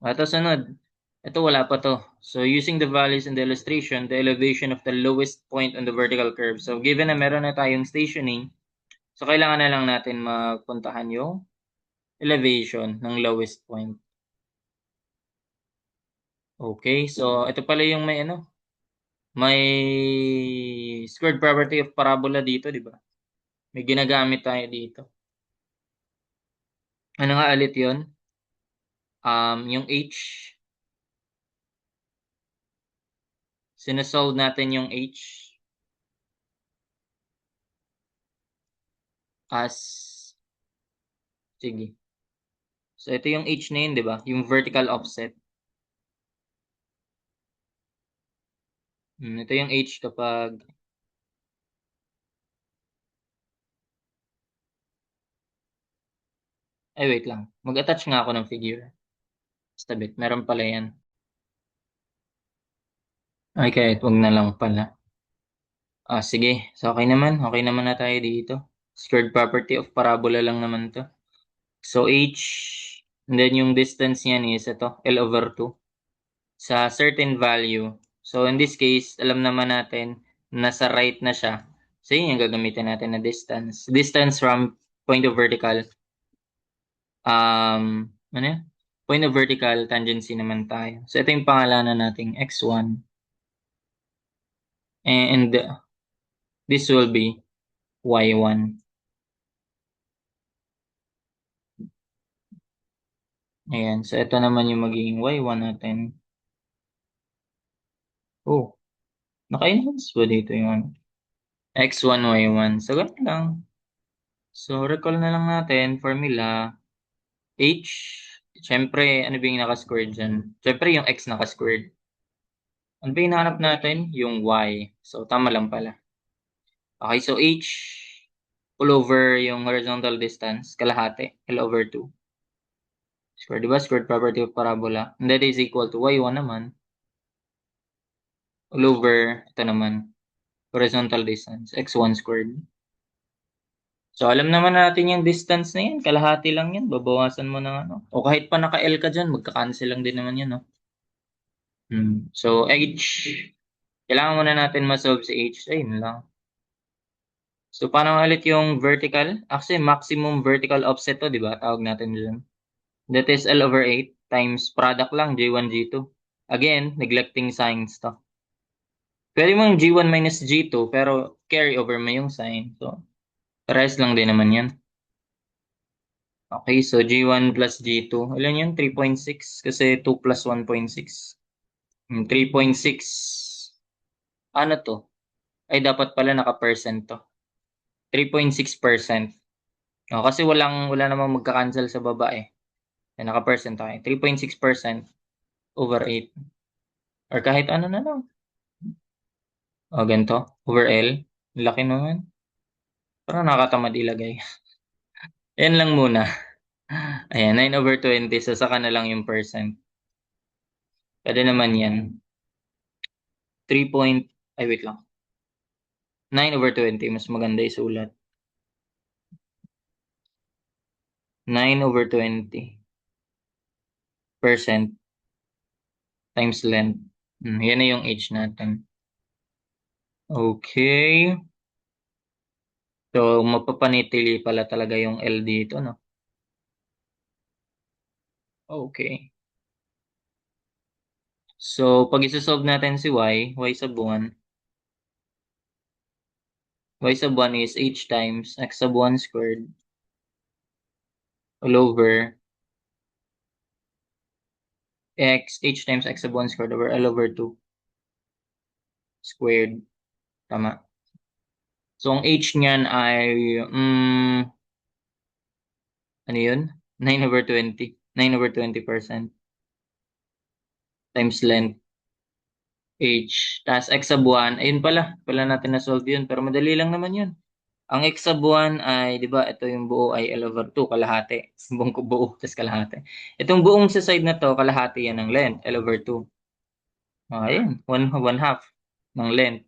Ito sunod. Ito wala pa to. So using the values in the illustration, the elevation of the lowest point on the vertical curve. So given na meron na tayong stationing, so kailangan na lang natin magpuntahan yung elevation ng lowest point. Okay, so ito pala yung may may squared property of parabola dito, di ba? May ginagamit tayo dito. Ano nga ulit yun? Yung h, sinesolve natin yung h as, sige. So ito yung h na yun, di ba? Yung vertical offset. Ito yung h kapag, ay wait lang. Mag-attach nga ako ng figure. Basta bit, meron pala yan. Ay, kahit wag na lang pala. Sige. So okay naman. Okay naman na tayo dito. Squared property of parabola lang naman to. So h, and then yung distance niyan is ito, L over 2. Sa certain value. So in this case, alam naman natin, nasa right na siya. So yun yung gagamitin natin na distance. Distance from point of vertical. Ano yun? Point of vertical tangency naman tayo. So ito yung pangalanan nating x1. And this will be y1. Ayan. So ito naman yung magiging y1 natin. Oh, naka-enhance ba dito yung x1, y1? So ganun lang. So recall na lang natin, formula, h, syempre, ano ba yung naka-squared dyan? Syempre yung x naka-squared. Ano ba yung hinahanap natin? Yung y. So tama lang pala. Okay, so h all over yung horizontal distance, kalahati, L over 2. Square, di ba? Squared property of parabola. And that is equal to y1 naman, all over, ito naman, horizontal distance, x1 squared. So, alam naman natin yung distance na yan. Kalahati lang yan. Babawasan mo ng ano. O kahit pa naka-L ka dyan, magka-cancel lang din naman yan, no? So, h, kailangan muna natin ma-solve si h. Ayun lang. So, paano ulit yung vertical? Actually, maximum vertical offset to, di ba? Tawag natin dyan. That is L over 8 times product lang, G1, G2. Again, neglecting signs to. Pwede mong G1 minus G2, pero carry over mo yung sign. So, rest lang din naman yan. Okay, so G1 plus G2. Ilan yun? 3.6 kasi 2 plus 1.6. 3.6. Ano to? Ay, dapat pala naka-percent to. 3.6%. Kasi wala namang magka-cancel sa baba eh. Naka-percent tayo. 3.6% over 8. Or kahit ano na lang. Ganito. Over L. Laki naman. Parang nakatamad ilagay. Yan lang muna. Ayan, 9 over 20. So, saka na lang yung percent. Pwede naman yan. 3 point, ay wait lang. 9 over 20. Mas maganda isulat. 9 over 20% times length. Yan na yung age natin. Okay. So, mapapanitili pala talaga yung L dito, no? Okay. So, pag isa-solve natin si y sub 1, y sub 1 is h times x sub 1 squared all over h times x sub 1 squared over L over 2 squared. Tama. So, ang h niyan ay, ano yun? 9 over 20. 9 over 20% times length h. Tapos x sub 1. Ayun pala natin na-solve yun. Pero madali lang naman yun. Ang x sub 1 ay, di ba, ito yung buo ay L over 2, kalahati. Buong buo, tapos kalahati. Itong buong sa side na to, kalahati yan ng length, L over 2. Ayun, one half ng length.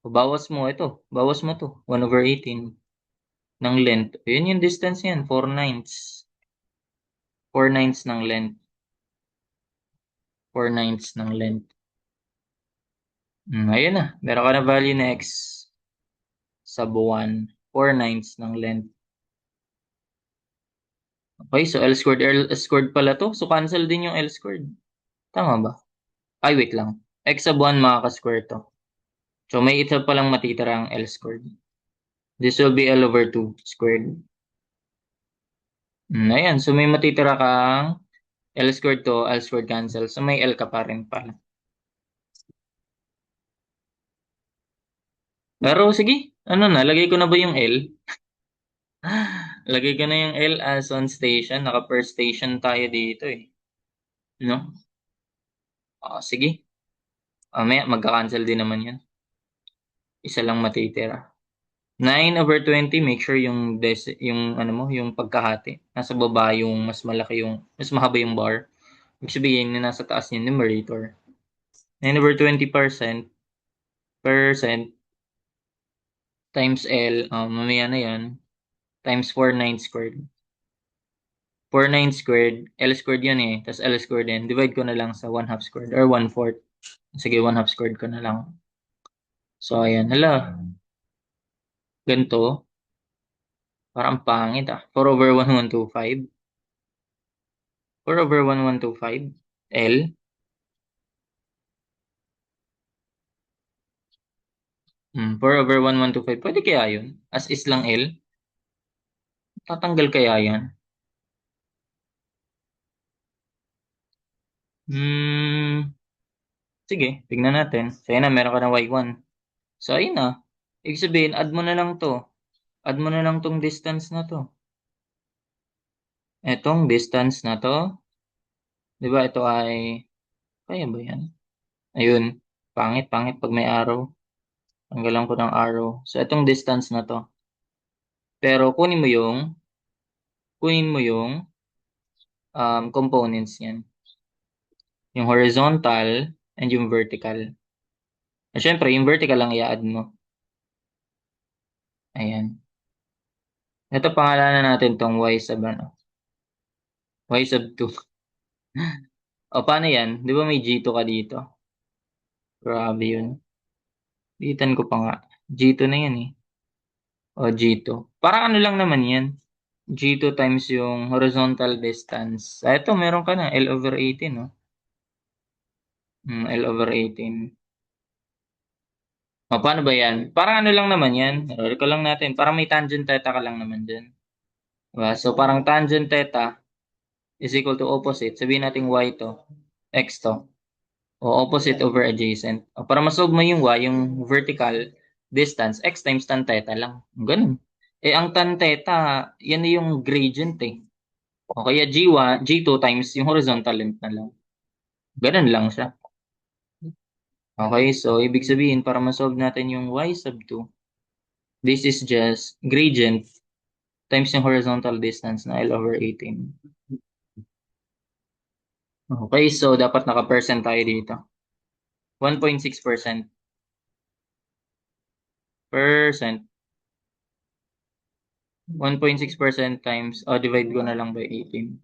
Bawas mo to, 1 over 18 ng length. Ayun yung distance yan, 4 ninths. 4 ninths ng length. 4/9 ng length. Ayun na. Meron ka na value na x sub 1. 4/9 ng length. Okay, so L squared pala to. So cancel din yung L squared. Tama ba? Ay, wait lang. X sub 1 makaka-square to. So may isa palang matitira ang L squared. This will be L over 2 squared. Ayan. So may matitira kang L squared to, L squared cancel. So may L ka pa rin pala. Pero sige, ano na, lagay ko na ba yung L? Lagay ko na yung L as on station. Naka per station tayo dito eh. No? Sige. Mamaya magka-cancel din naman yan. Isa lang matitira. 9/20, make sure yung ano mo, yung pagkahati. Nasa baba yung mas mahaba yung bar. Ibig sabihin na nasa taas yung numerator. 9/20% percent times L, mamaya na yan, times 4/9 squared. 4/9 squared, L squared yun eh, tapos L squared din. Divide ko na lang sa 1/2 squared or 1/4. Sige, 1/2 squared ko na lang. So, ayan. Hala, ganito. Parang pangit ah. 4/1125. 4/1125. L. 4/1125. Pwede kaya yun? As is lang L? Tatanggal kaya yan? Sige, tignan natin. So, ayan na, meron ka ng y1. So, ayun na. Ibig sabihin, add mo na lang to. Add mo na lang tong distance na to. Etong distance na to. Di ba ito ay... Kaya ba yan? Ayun. Pangit pag may arrow. Tanggalan ko ng arrow. So, itong distance na to. Pero kunin mo yung components niyan. Yung horizontal and yung vertical. At syempre, yung vertical lang i-add mo. Ayan. Ito pangalanan natin tong y sub ano. Y sub 2. O, paano yan? Di ba may G2 ka dito? Grabe yun. Ditan ko pa nga. G2 na yan eh. O, G2. Parang ano lang naman yan. G2 times yung horizontal distance. Ito, meron ka na. L over 18, no? L over 18. O, paano ba yan? Parang ano lang naman yan. Recall lang natin. Parang may tangent theta ka lang naman dyan. Diba? So, parang tangent theta is equal to opposite. Sabihin natin y to. X to. O opposite over adjacent. O, para masolve mo yung y, yung vertical distance, x times tan theta lang. Ganun. Ang tan theta, yan na yung gradient eh. O kaya G1, G2 times yung horizontal length na lang. Ganun lang siya. Okay, so ibig sabihin, para masolve natin yung y sub 2, this is just gradient times yung horizontal distance na L over 18. Okay, so dapat naka-percent tayo dito. 1.6%. Percent. 1.6% times, divide ko na lang by 18.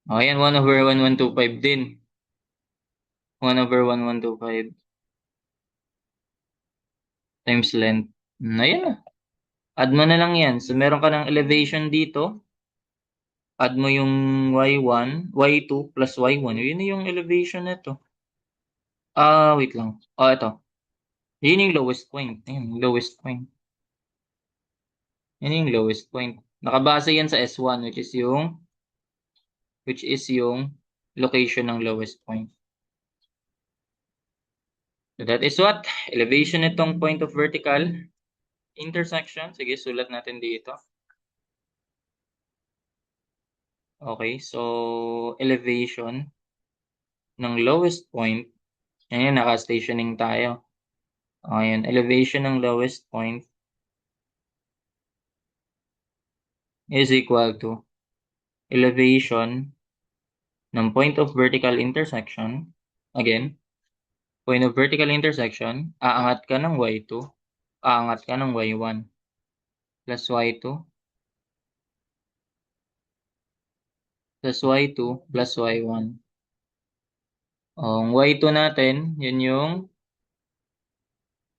O, yan, 1/1125 din. 1/1125 times length. Ayan na. Add mo na lang yan. So, meron ka ng elevation dito. Add mo yung y1, y2 plus y1. Yun na yung elevation nito. Wait lang. Ito. Yun yung lowest point. Yun, lowest point. Yun yung lowest point. Nakabase yan sa S1, which is yung location ng lowest point. So that is what? Elevation itong point of vertical intersection. Sige, sulat natin dito. Okay, so elevation ng lowest point. Ayan, naka-stationing tayo. Ayan, elevation ng lowest point is equal to elevation ng point of vertical intersection. Again, point of vertical intersection, aangat ka ng y2, aangat ka ng y1 plus y2 plus y2 plus y1. Ang y2 natin, yun yung,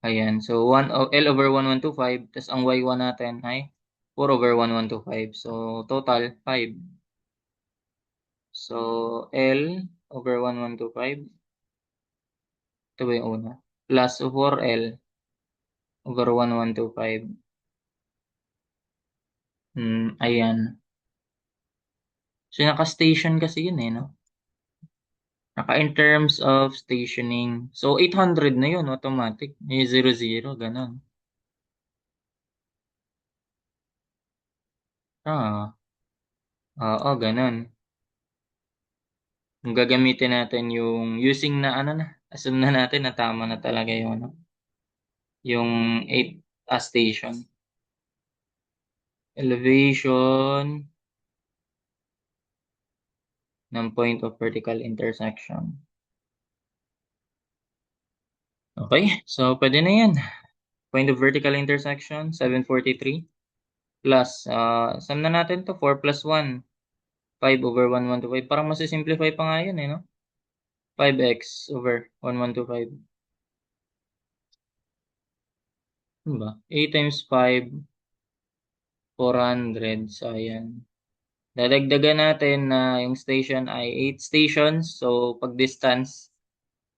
ayan. So, L over 1125. Tapos ang y1 natin ay 4 over 1125. So, total, 5. So, L over 1125. Ito ba yung una? Plus 4L over 1125. Ayan. So, naka-station kasi yun eh, no? In terms of stationing. So, 800 na yun, automatic. May 00, ganun. Ah, oo, ganun. Kung gagamitin natin yung using na ano na, assume na natin na tama na talaga yung ano, yung 8 station. Elevation ng point of vertical intersection. Okay, so pwede na yan. Point of vertical intersection, 743. Plus, sum na natin to 4 plus 1. 5 over 1125. Parang masisimplify pa nga yun eh, no? 5x over 1125. Ano ba? 8 times 5, 400. So, ayan. Dadagdagan natin na yung station ay 8 stations. So, pag distance,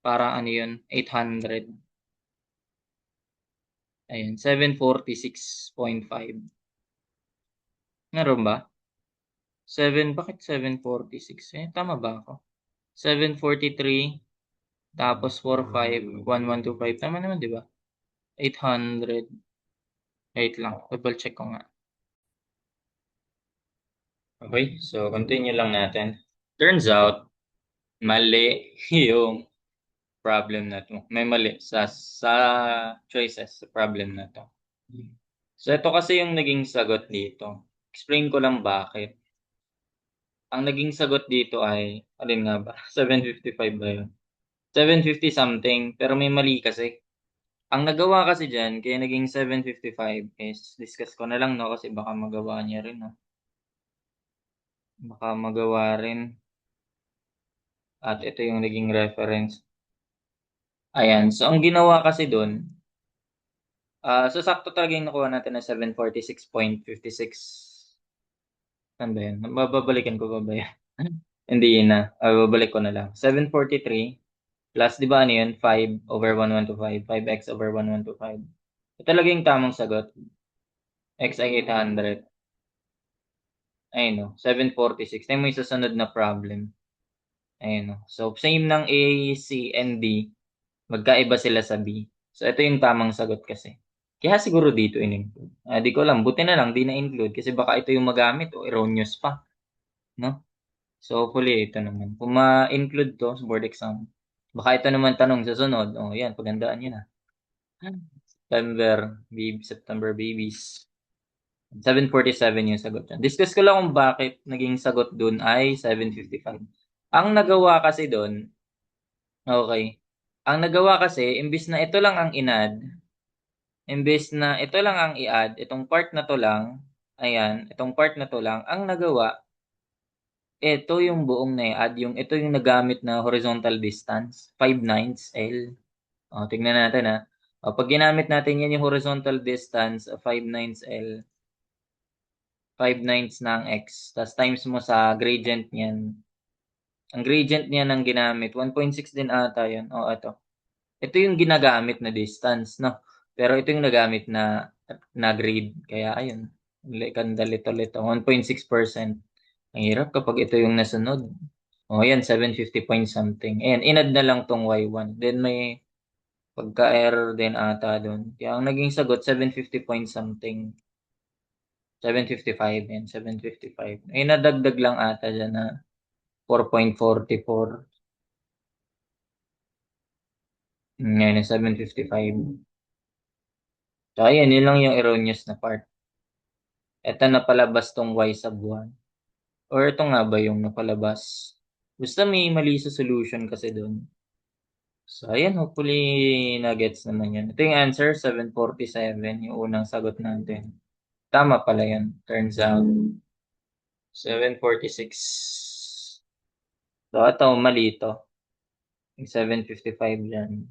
parang ano yun, 800. Ayan, 746.5. Meron ba? Bakit 746? Tama ba ako? 743, tapos 45, 1125. Tama naman, di ba? 800. Wait lang, double check ko nga. Okay, so continue lang natin. Turns out, mali yung problem na to. May mali sa choices sa problem na to. So ito kasi yung naging sagot dito. Explain ko lang bakit. Ang naging sagot dito ay, alin nga ba? 755 ba yun? 750 something, pero may mali kasi. Ang nagawa kasi dyan, kaya naging 755 is, discuss ko na lang no, kasi baka magawa niya rin no. Baka magawa rin. At ito yung naging reference. Ayan, so ang ginawa kasi doon, so sakto talaga yung nakuha natin na 746.56. Saan ba yan? Babalikan ko ba ba yan? Hindi na. Babalik ko na lang. 743 plus, di ba ano yun? 5 over 1125. 5x over 1125. Ito talaga yung tamang sagot. X ay 800. Ayun no. 746. Ito yung may susunod na problem. Ayun no. So, same ng A, C, and D. Magkaiba sila sa B. So, ito yung tamang sagot kasi. Kaya siguro dito in-include. Di ko alam. Buti na lang, di na-include. Kasi baka ito yung magamit o erroneous pa. No? So, hopefully, ito naman. Kung ma-include to sa board exam, baka ito naman tanong sa sunod. O, yan. Pagandaan nyo na. September babies. 747 yung sagot dyan. Discuss ko lang kung bakit naging sagot dun ay 755. Ang nagawa kasi dun, okay. Ang nagawa kasi, imbis na ito lang ang inad, imbes na ito lang ang i-add, itong part na to lang, ayan, itong part na to lang, ang nagawa, ito yung buong na i-add, ito yung nagamit na horizontal distance, 5/9 L. O, tignan natin ha. O, pag ginamit natin yan yung horizontal distance, 5/9 L, 5/9 na ang x, tas times mo sa gradient niyan. Ang gradient niyan ang ginamit, 1.6 din ata yun. O, ito. Ito yung ginagamit na distance, no? Pero ito yung nagamit na grade. Kaya ayun, ganda lito-lito. 1.6%. Ang hirap kapag ito yung nasunod. O yan, 750 point something. Ayan, inad na lang tong y1. Then may pagka-error din ata doon. Kaya ang naging sagot, 750 point something. 755 yan, 755. Ay, nadagdag lang ata dyan na 4.44. Ngayon, 755. So, ayan, yun lang yung erroneous na part. Ito napalabas tong y sub 1. Or ito nga ba yung napalabas? Basta may mali sa solution kasi doon. So, ayan, hopefully na-gets naman yan. Ito yung answer, 747, yung unang sagot natin. Tama pala yan, turns out. 746. So, ito, mali ito. Yung 755 dyan.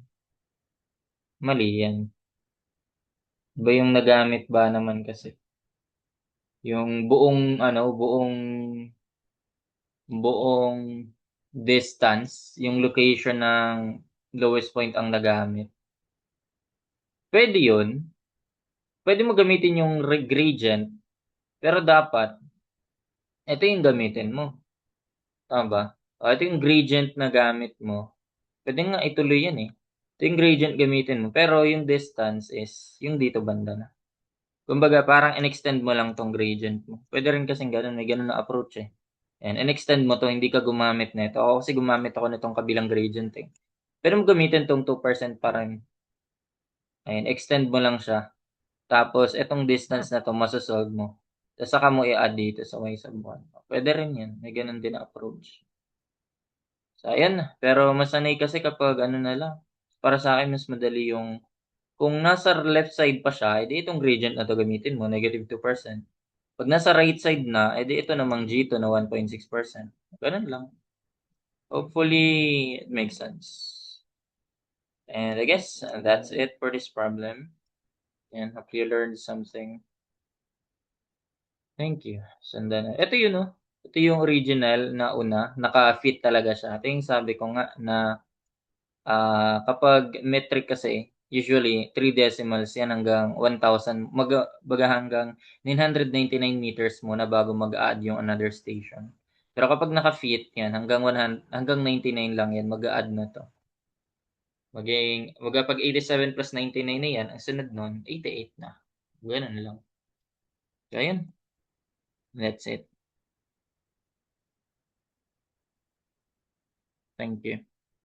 Mali yan. Iba yung nagamit ba naman kasi. Yung buong distance, yung location ng lowest point ang nagamit. Pwede yun. Pwede mo gamitin yung gradient, pero dapat, ito yung gamitin mo. Tama ba? Ito yung gradient na gamit mo. Pwede nga ituloy yan eh. Ito yung gradient gamitin mo. Pero yung distance is yung dito banda na. Kumbaga, parang in-extend mo lang tong gradient mo. Pwede rin kasing ganun. May ganun na approach eh. And in-extend mo to, hindi ka gumamit nito. Ako kasi gumamit ako nitong kabilang gradient eh. Pero mo gamitin tong 2% pa rin. Ayun, extend mo lang siya. Tapos, itong distance na to, masasolve mo. Tapos, saka mo i-add dito sa way sa buwan. Pwede rin yan. May ganun din na approach. So, ayan na. Pero, masanay kasi kapag ano na lang. Para sa akin, mas madali yung kung nasa left side pa siya, edi itong gradient na to gamitin mo, negative 2%. Pag nasa right side na, edi ito namang G2 na 1.6%. Ganun lang. Hopefully, it makes sense. And I guess that's it for this problem. And hope you learned something. Thank you. Sundan na. Ito yun, no? Ito yung original na una. Naka-fit talaga siya. Ito yung sabi ko nga na kapag metric kasi, usually 3 decimals yan hanggang 1,000, baga hanggang 999 meters muna bago mag-add yung another station. Pero kapag naka-fit yan, hanggang 100, hanggang 99 lang yan, mag-add na to. Pag 87 plus 99 na yan, ang sunod nun, 88 na. Ganun lang. So, ayun. That's it. Thank you.